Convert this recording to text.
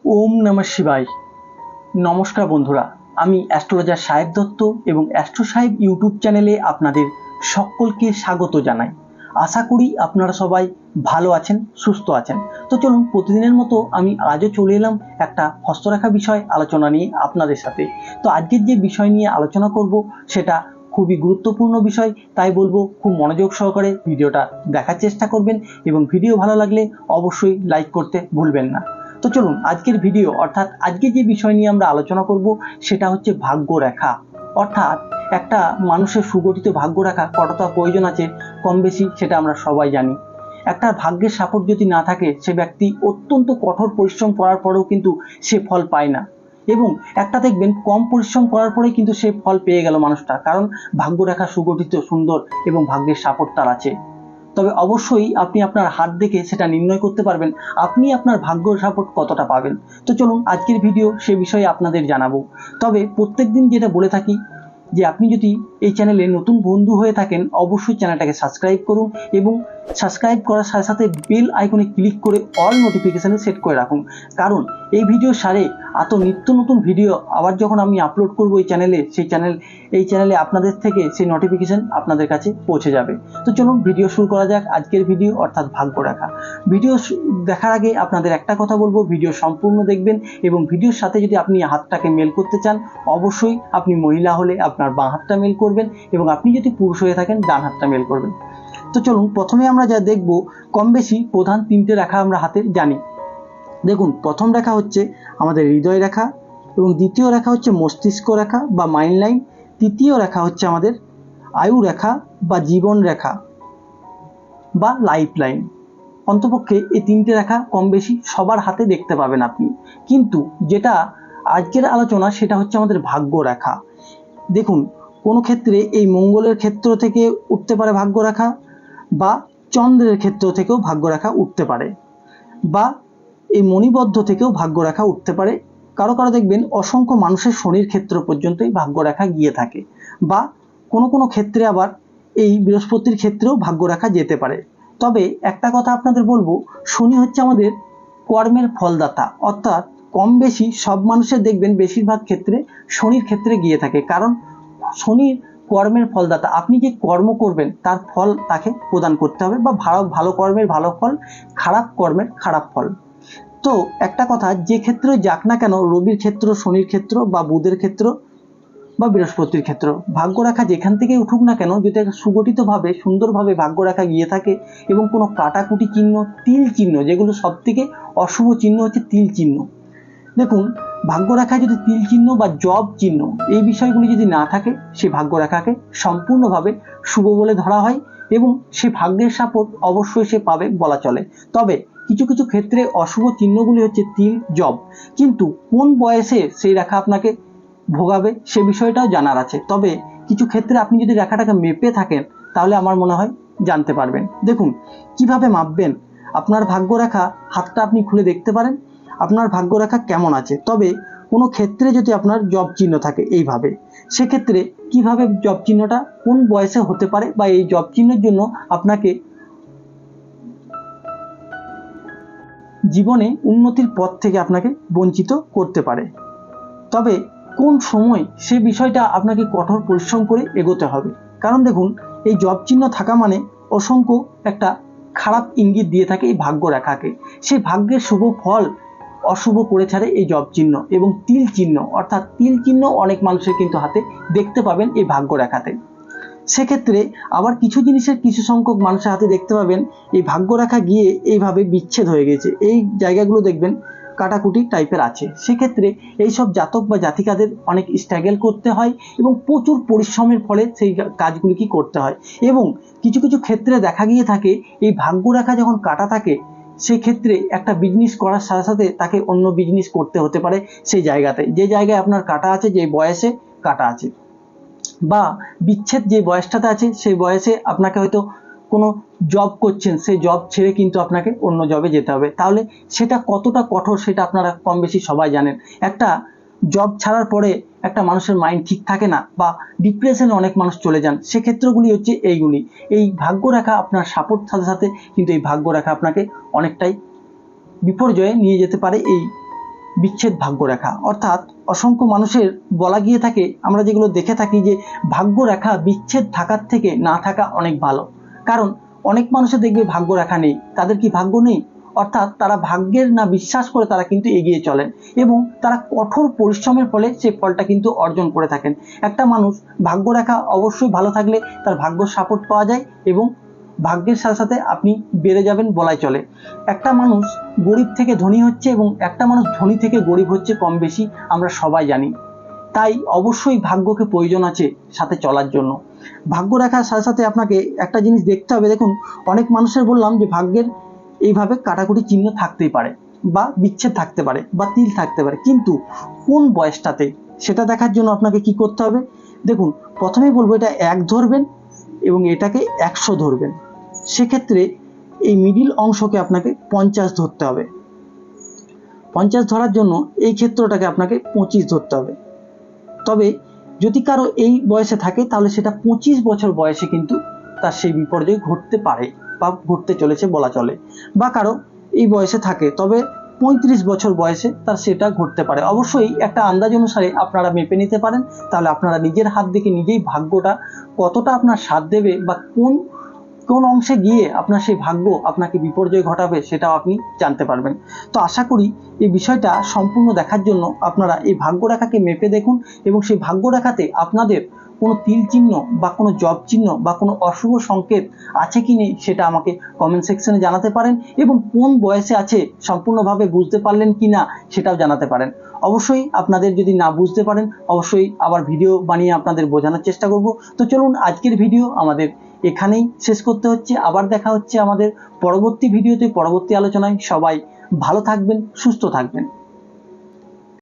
ওম নমঃ শিবায়। নমস্কার বন্ধুরা, আমি অ্যাস্ট্রোলজার সাহেব দত্ত এবং অ্যাস্ট্রো সাহেব ইউটিউব চ্যানেলে আপনাদের সকলকে স্বাগত জানাই। আশা করি আপনারা সবাই ভালো আছেন, সুস্থ আছেন। তো চলুন, প্রতিদিনের মতো আমি আজও চলে এলাম একটা হস্তরেখা বিষয় আলোচনা নিয়ে আপনাদের সাথে। তো আজকের যে বিষয় নিয়ে আলোচনা করব সেটা খুবই গুরুত্বপূর্ণ বিষয়, তাই বলবো খুব মনোযোগ সহকারে ভিডিওটা দেখার চেষ্টা করবেন এবং ভিডিও ভালো লাগলে অবশ্যই লাইক করতে ভুলবেন না। তো চলুন, আজকের ভিডিও অর্থাৎ আজকে যে বিষয় নিয়ে আমরা আলোচনা করব সেটা হচ্ছে ভাগ্যরেখা। অর্থাৎ একটা মানুষের সুগঠিত ভাগ্যরেখা কতটা প্রয়োজন আছে কম বেশি সেটা আমরা সবাই জানি। একটা ভাগ্যের সাপোর্ট যদি না থাকে, সে ব্যক্তি অত্যন্ত কঠোর পরিশ্রম করার পরেও কিন্তু সে ফল পায় না। এবং একটা দেখবেন কম পরিশ্রম করার পরে কিন্তু সে ফল পেয়ে গেল মানুষটা, কারণ ভাগ্যরেখা সুগঠিত, সুন্দর এবং ভাগ্যের সাপোর্ট তার আছে। তবে অবশ্যই আপনি আপনার হাত দেখে সেটা নির্ণয় করতে পারবেন আপনি আপনার ভাগ্য সাপোর্ট কতটা পাবেন। তো চলুন, আজকের ভিডিও সে বিষয়ে আপনাদের জানাবো। তবে প্রত্যেকদিন যেটা বলে থাকি যে আপনি যদি এই চ্যানেলে নতুন বন্ধু হয়ে থাকেন, অবশ্যই চ্যানেলটাকে সাবস্ক্রাইব করুন এবং সাবস্ক্রাইব করার সাথে সাথে বেল আইকনে ক্লিক করে অল নোটিফিকেশানে সেট করে রাখুন। কারণ এই ভিডিও সারে এত নিত্য নতুন ভিডিও আবার যখন আমি আপলোড করব এই চ্যানেলে আপনাদের থেকে সেই নোটিফিকেশান আপনাদের কাছে পৌঁছে যাবে। তো চলুন ভিডিও শুরু করা যাক। আজকের ভিডিও অর্থাৎ ভাগ্যরেখা। ভিডিও দেখার আগে আপনাদের একটা কথা বলবো, ভিডিও সম্পূর্ণ দেখবেন এবং ভিডিওর সাথে যদি আপনি হাতটাকে মেল করতে চান, অবশ্যই আপনি মহিলা হলে আপনার বাঁ হাতটা মেল করবেন এবং আপনি যদি পুরুষ হয়ে থাকেন ডান হাতটা মেল করবেন। তো চলুন, প্রথমে আমরা যা দেখব, কম বেশি প্রধান তিনটে রেখা আমরা হাতে জানি। দেখুন, প্রথম রেখা হচ্ছে আমাদের হৃদয় রেখা এবং দ্বিতীয় রেখা হচ্ছে মস্তিষ্ক রেখা বা মাইন্ড লাইন, তৃতীয় রেখা হচ্ছে আমাদের আয়ু রেখা বা জীবন রেখা বা লাইফ লাইন। অন্তপক্ষে এই তিনটে রেখা কম বেশি সবার হাতে দেখতে পাবেন আপনি। কিন্তু যেটা আজকের আলোচনা সেটা হচ্ছে আমাদের ভাগ্য রেখা। দেখুন, কোনো ক্ষেত্রে এই মঙ্গলের ক্ষেত্র থেকে উঠতে পারে ভাগ্যরেখা, বা চন্দ্রের ক্ষেত্র থেকেও ভাগ্যরেখা উঠতে পারে, বা এই মণিবদ্ধ থেকেও ভাগ্যরেখা উঠতে পারে। কারো কারো দেখবেন অসংখ্য মানুষের শনির ক্ষেত্র পর্যন্তই ভাগ্যরেখা গিয়ে থাকে, বা কোনো কোনো ক্ষেত্রে আবার এই বৃহস্পতির ক্ষেত্রেও ভাগ্যরেখা যেতে পারে। তবে একটা কথা আপনাদের বলবো, শনি হচ্ছে আমাদের কর্মের ফলদাতা। অর্থাৎ কম বেশি সব মানুষের দেখবেন বেশিরভাগ ক্ষেত্রে শনির ক্ষেত্রে গিয়ে থাকে, কারণ শনির কর্মের ফলদাতা। আপনি যে কর্ম করবেন তার ফল তাকে প্রদান করতে হবে, বা ভালো কর্মের ভালো ফল, খারাপ কর্মের খারাপ ফল। তো একটা কথা, যে ক্ষেত্রে যাক না কেন, রবির ক্ষেত্র, শনির ক্ষেত্র বা বুধের ক্ষেত্র বা বৃহস্পতির ক্ষেত্র, ভাগ্যরেখা যেখান থেকে উঠুক না কেন, যদি সুগঠিতভাবে সুন্দরভাবে ভাগ্যরেখা গিয়ে থাকে এবং কোনো কাটাকুটি চিহ্ন, তিল চিহ্ন, যেগুলো সব থেকে অশুভ চিহ্ন হচ্ছে তিল চিহ্ন। দেখুন, ভাগ্যরেখায় যদি তিল চিহ্ন বা জব চিহ্ন এই বিষয়গুলি যদি না থাকে, সে ভাগ্যরেখাকে সম্পূর্ণভাবে শুভ বলে ধরা হয় এবং সে ভাগ্যের সাপোর্ট অবশ্যই সে পাবে বলা চলে। তবে কিছু কিছু ক্ষেত্রে অশুভ চিহ্নগুলি হচ্ছে তিল, জব, কিন্তু কোন বয়সে সেই রেখা আপনাকে ভোগাবে সে বিষয়টাও জানার আছে। তবে কিছু ক্ষেত্রে আপনি যদি রেখাটাকে মেপে থাকেন তাহলে আমার মনে হয় জানতে পারবেন। দেখুন, কিভাবে মাপবেন? আপনার ভাগ্যরেখা হাতটা আপনি খুলে দেখতে পারেন আপনার ভাগ্যরেখা কেমন আছে। তবে কোনো ক্ষেত্রে যদি আপনার জব চিহ্ন থাকে এইভাবে, সেক্ষেত্রে কিভাবে জব চিহ্নটা কোন বয়সে হতে পারে, বা এই জব চিহ্নের জন্য আপনাকে জীবনে উন্নতির পথ থেকে আপনাকে বঞ্চিত করতে পারে। তবে কোন সময় সে বিষয়টা আপনাকে কঠোর পরিশ্রম করে এগোতে হবে। কারণ দেখুন, এই জব চিহ্ন থাকা মানে অসংখ্য একটা খারাপ ইঙ্গিত দিয়ে থাকে এই ভাগ্য রেখাকে। সেই ভাগ্যের শুভ ফল অশুভ করে ছাড়ে এই জব চিহ্ন। এবং তিল চিহ্ন, অর্থাৎ তিল চিহ্ন অনেক মানুষের কিন্তু হাতে দেখতে পাবেন এই ভাগ্য রেখাতে। সেক্ষেত্রে আবার কিছু জিনিসের কিছু সংখ্যক মানুষের হাতে দেখতে পাবেন এই ভাগ্যরেখা গিয়ে এইভাবে বিচ্ছেদ হয়ে গেছে, এই জায়গাগুলো দেখবেন কাটাকুটি টাইপের আছে। সেক্ষেত্রে এইসব জাতক বা জাতিকাদের অনেক স্ট্রাগল করতে হয় এবং প্রচুর পরিশ্রমের ফলে সেই কাজগুলি কি করতে হয়। এবং কিছু কিছু ক্ষেত্রে দেখা গিয়ে থাকে এই ভাগ্যরেখা যখন কাটা থাকে, সেই ক্ষেত্রে একটা বিজনেস করার সাথে সাথে তাকে অন্য বিজনেস করতে হতে পারে সেই জায়গাতে, যে জায়গায় আপনার কাটা আছে, যে বয়সে কাটা আছে, বা বিচ্ছেদ যে বয়সটাতে আছে সেই বয়সে আপনাকে হয়তো কোনো জব করছেন, সেই জব ছেড়ে কিন্তু আপনাকে অন্য জবে যেতে হবে। তাহলে সেটা কতটা কঠোর সেটা আপনারা কম বেশি সবাই জানেন। একটা জব ছাড়ার পরে একটা মানুষের মাইন্ড ঠিক থাকে না, বা ডিপ্রেশনে অনেক মানুষ চলে যান। সেক্ষেত্রগুলি হচ্ছে এইগুলি। এই ভাগ্যরেখা আপনার সাপোর্ট সাথে সাথে কিন্তু এই ভাগ্যরেখা আপনাকে অনেকটাই বিপর্যয়ে নিয়ে যেতে পারে এই বিচ্ছেদ ভাগ্যরেখা, অর্থাৎ অসংখ্য মানুষের বলা গিয়ে থাকে, আমরা যেগুলো দেখে থাকি যে ভাগ্যরেখা বিচ্ছেদ থাকার থেকে না থাকা অনেক ভালো। কারণ অনেক মানুষের দেখবে ভাগ্যরেখা নেই, তাদের কি ভাগ্য নেই, অর্থাৎ তারা ভাগ্যের না বিশ্বাস করে তারা কিন্তু এগিয়ে চলেন এবং তারা কঠোর পরিশ্রমের ফলে সেই ফলটা কিন্তু অর্জন করে থাকেন। একটা মানুষ ভাগ্যরেখা অবশ্যই ভালো থাকলে তার ভাগ্য সাপোর্ট পাওয়া যায় এবং ভাগ্যের সাথে সাথে আপনি বেড়ে যাবেন বলাই চলে। একটা মানুষ গরিব থেকে ধনী হচ্ছে এবং একটা মানুষ ধনী থেকে গরিব হচ্ছে কম বেশি আমরা সবাই জানি। তাই অবশ্যই ভাগ্যকে প্রয়োজন আছে সাথে চলার জন্য। ভাগ্য রাখার সাথে সাথে আপনাকে একটা জিনিস দেখতে হবে। দেখুন, অনেক মানুষের বললাম যে ভাগ্যের এইভাবে কাটাকুটি চিহ্ন থাকতেই পারে বা বিচ্ছেদ থাকতে পারে বা তিল থাকতে পারে, কিন্তু কোন বয়সটাতে সেটা দেখার জন্য আপনাকে কি করতে হবে। দেখুন, প্রথমেই বলবো এটা 1 ধরবেন এবং এটাকে 100 ধরবেন। সেক্ষেত্রে এই মিডিল অংশকে আপনাকে 50 ধরতে হবে। 50 ধরার জন্য এই ক্ষেত্রটাকে আপনাকে 25 ধরতে হবে। তবে যদি কারো এই বয়সে থাকে তাহলে সেটা 25 বছর বয়সে কিন্তু তার সেই বিপর্যয় ঘটতে পারে বা ঘটতে চলেছে বলা চলে। বা কারো এই বয়সে থাকে তবে 35 বছর বয়সে তার সেটা ঘটতে পারে। অবশ্যই একটা আন্দাজ অনুসারে আপনারা মেপে নিতে পারেন, তাহলে আপনারা নিজের হাত দেখে নিজেই ভাগ্যটা কতটা আপনার সাথ দেবে বা কোন কোন অংশে গিয়ে আপনার সেই ভাগ্য আপনাকে বিপর্যয় ঘটাবে সেটাও আপনি জানতে পারবেন। তো আশা করি এই বিষয়টা সম্পূর্ণ দেখার জন্য আপনারা এই ভাগ্যরেখাকে মেপে দেখুন এবং সেই ভাগ্যরেখাতে আপনাদের কোনো তিল চিহ্ন বা কোনো জব চিহ্ন বা কোনো অশুভ সংকেত আছে কি নেই সেটা আমাকে কমেন্ট সেকশনে জানাতে পারেন এবং কোন বয়সে আছে সম্পূর্ণভাবে বুঝতে পারলেন কি না সেটাও জানাতে পারেন। অবশ্যই আপনাদের যদি না বুঝতে পারেন অবশ্যই আবার ভিডিও বানিয়ে আপনাদের বোঝানোর চেষ্টা করব। তো চলুন, আজকের ভিডিও আমাদের এখানেই শেষ করতে হচ্ছে। আবার দেখা হচ্ছে আমাদের পরবর্তী ভিডিওতে, পরবর্তী আলোচনায়। সবাই ভালো থাকবেন, সুস্থ থাকবেন।